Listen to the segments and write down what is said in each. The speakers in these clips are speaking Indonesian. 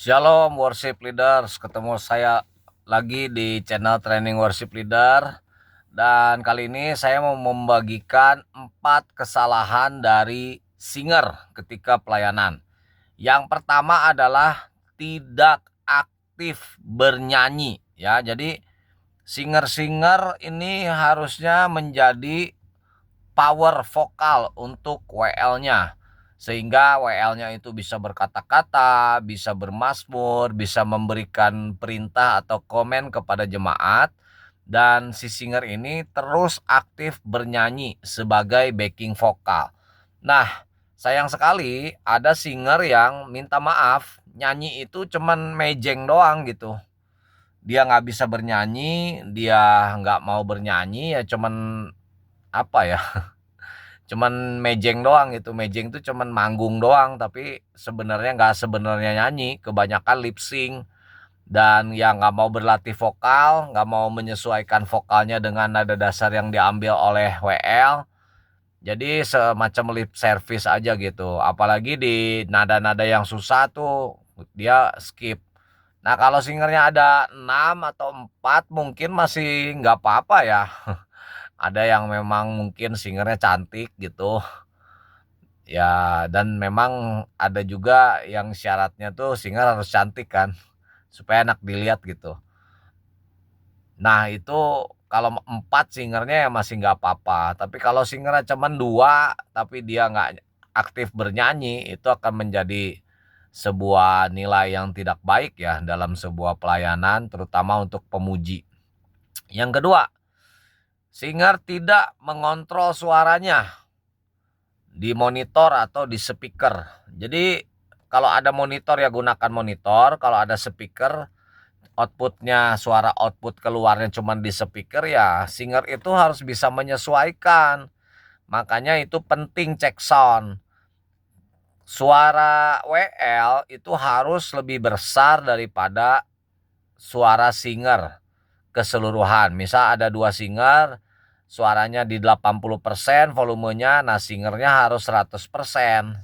Shalom worship leaders, ketemu saya lagi di channel Training Worship Leader. Dan kali ini saya mau membagikan 4 kesalahan dari singer ketika pelayanan. Yang pertama adalah tidak aktif bernyanyi ya. Jadi singer-singer ini harusnya menjadi power vokal untuk WL-nya. Sehingga WL-nya itu bisa berkata-kata, bisa bermazmur, bisa memberikan perintah atau komen kepada jemaat. Dan si singer ini terus aktif bernyanyi sebagai backing vokal. Nah, sayang sekali ada singer yang minta maaf, nyanyi itu cuman mejeng doang gitu. Dia nggak bisa bernyanyi, dia nggak mau bernyanyi, ya cuman apa ya, cuman mejeng doang gitu. Mejeng tuh cuman manggung doang, tapi sebenarnya nggak sebenarnya nyanyi, kebanyakan lip sync. Dan yang nggak mau berlatih vokal, nggak mau menyesuaikan vokalnya dengan nada dasar yang diambil oleh WL, jadi semacam lip service aja gitu. Apalagi di nada-nada yang susah tuh dia skip. Nah, kalau singernya ada 6 atau 4 mungkin masih nggak apa-apa ya. Ada yang memang mungkin singernya cantik gitu. Ya, dan memang ada juga yang syaratnya tuh singer harus cantik kan, supaya enak dilihat gitu. Nah, itu kalau 4 singernya ya masih nggak apa-apa. Tapi kalau singernya cuman 2, tapi dia nggak aktif bernyanyi, itu akan menjadi sebuah nilai yang tidak baik ya dalam sebuah pelayanan, terutama untuk pemuji. Yang kedua, singer tidak mengontrol suaranya di monitor atau di speaker. Jadi kalau ada monitor ya gunakan monitor, kalau ada speaker outputnya, suara output keluarnya cuma di speaker, ya singer itu harus bisa menyesuaikan. Makanya itu penting cek sound. Suara WL itu harus lebih besar daripada suara singer keseluruhan. Misal ada 2 singer, suaranya di 80% volumenya, nah singernya harus 100%.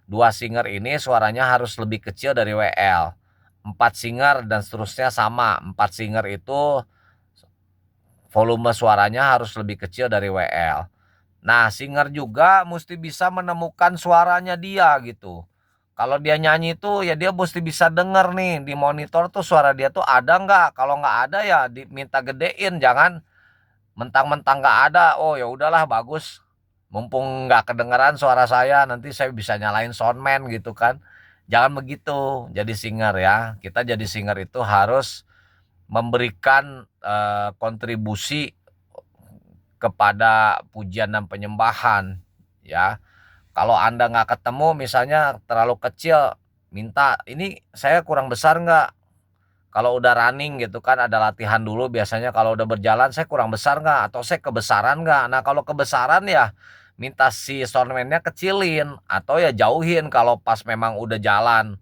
2 singer ini suaranya harus lebih kecil dari WL. 4 singer dan seterusnya sama. 4 singer itu volume suaranya harus lebih kecil dari WL. Nah, singer juga mesti bisa menemukan suaranya dia gitu. Kalau dia nyanyi tuh ya dia mesti bisa denger nih di monitor tuh suara dia tuh ada nggak. Kalau nggak ada ya diminta gedein, jangan mentang-mentang nggak ada. Oh ya udahlah bagus. Mumpung nggak kedengeran suara saya, nanti saya bisa nyalain soundman gitu kan. Jangan begitu jadi singer ya. Kita jadi singer itu harus memberikan kontribusi kepada pujian dan penyembahan ya. Kalau Anda nggak ketemu misalnya terlalu kecil, minta ini saya kurang besar nggak. Kalau udah running gitu kan ada latihan dulu biasanya, kalau udah berjalan saya kurang besar nggak atau saya kebesaran nggak. Nah, kalau kebesaran ya minta si soundman-nya kecilin atau ya jauhin kalau pas memang udah jalan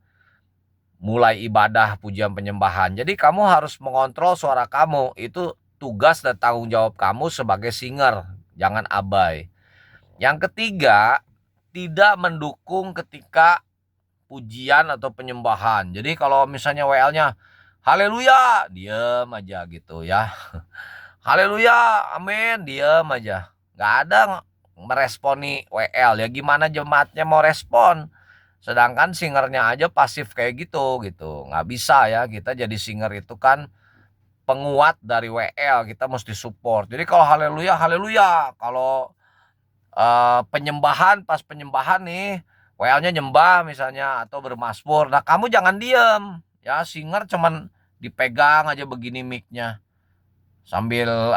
mulai ibadah pujian penyembahan. Jadi kamu harus mengontrol suara kamu. Itu tugas dan tanggung jawab kamu sebagai singer. Jangan abai. Yang ketiga, tidak mendukung ketika pujian atau penyembahan. Jadi kalau misalnya WL-nya haleluya, diem aja gitu ya. Haleluya, amin, diem aja. Nggak ada meresponi WL. Ya gimana jemaatnya mau respon? Sedangkan singernya aja pasif kayak gitu. Nggak bisa ya, kita jadi singer itu kan penguat dari WL, kita mesti support. Jadi kalau haleluya, haleluya. Kalau penyembahan, pas penyembahan nih, WL-nya nyembah misalnya atau bermasmur. Nah, kamu jangan diem. Ya, singer cuman dipegang aja begini mic-nya. Sambil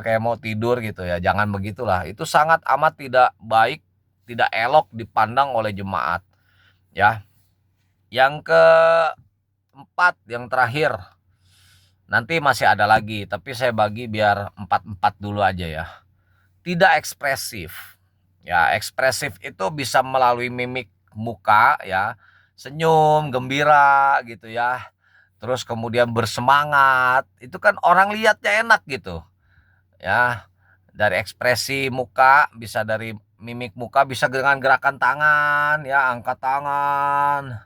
kayak mau tidur gitu ya. Jangan begitulah. Itu sangat amat tidak baik, tidak elok dipandang oleh jemaat. Ya. Yang keempat, yang terakhir, nanti masih ada lagi, tapi saya bagi biar 4-4 dulu aja ya. Tidak ekspresif. Ya, ekspresif itu bisa melalui mimik muka ya, senyum, gembira gitu ya. Terus kemudian bersemangat, itu kan orang lihatnya enak gitu. Ya, dari ekspresi muka, bisa dari mimik muka, bisa dengan gerakan tangan ya, angkat tangan,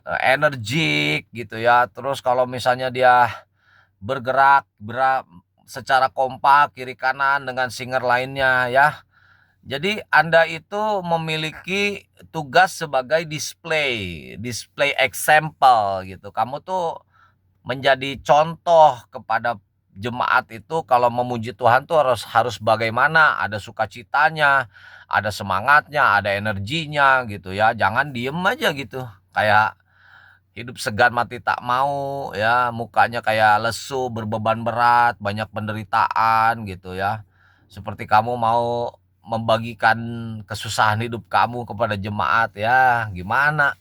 energik gitu ya. Terus kalau misalnya dia bergerak secara kompak kiri kanan dengan singer lainnya ya. Jadi Anda itu memiliki tugas sebagai display example gitu. Kamu tuh menjadi contoh kepada jemaat itu kalau memuji Tuhan tuh harus bagaimana, ada sukacitanya, ada semangatnya, ada energinya gitu ya. Jangan diem aja gitu. Kayak hidup segan mati tak mau ya, mukanya kayak lesu, berbeban berat, banyak penderitaan gitu ya. Seperti kamu mau membagikan kesusahan hidup kamu kepada jemaat ya, gimana?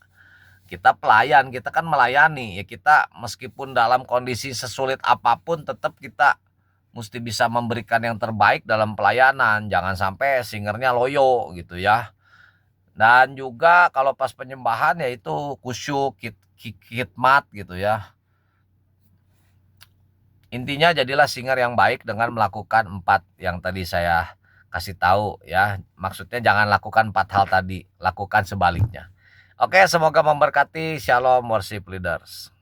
Kita pelayan, kita kan melayani ya, kita meskipun dalam kondisi sesulit apapun tetap kita mesti bisa memberikan yang terbaik dalam pelayanan. Jangan sampai singernya loyo gitu ya. Dan juga kalau pas penyembahan ya itu kusyuk, khidmat gitu ya. Intinya jadilah singer yang baik dengan melakukan 4 yang tadi saya kasih tahu ya. Maksudnya jangan lakukan 4 hal tadi, lakukan sebaliknya. Oke, semoga memberkati. Shalom worship leaders.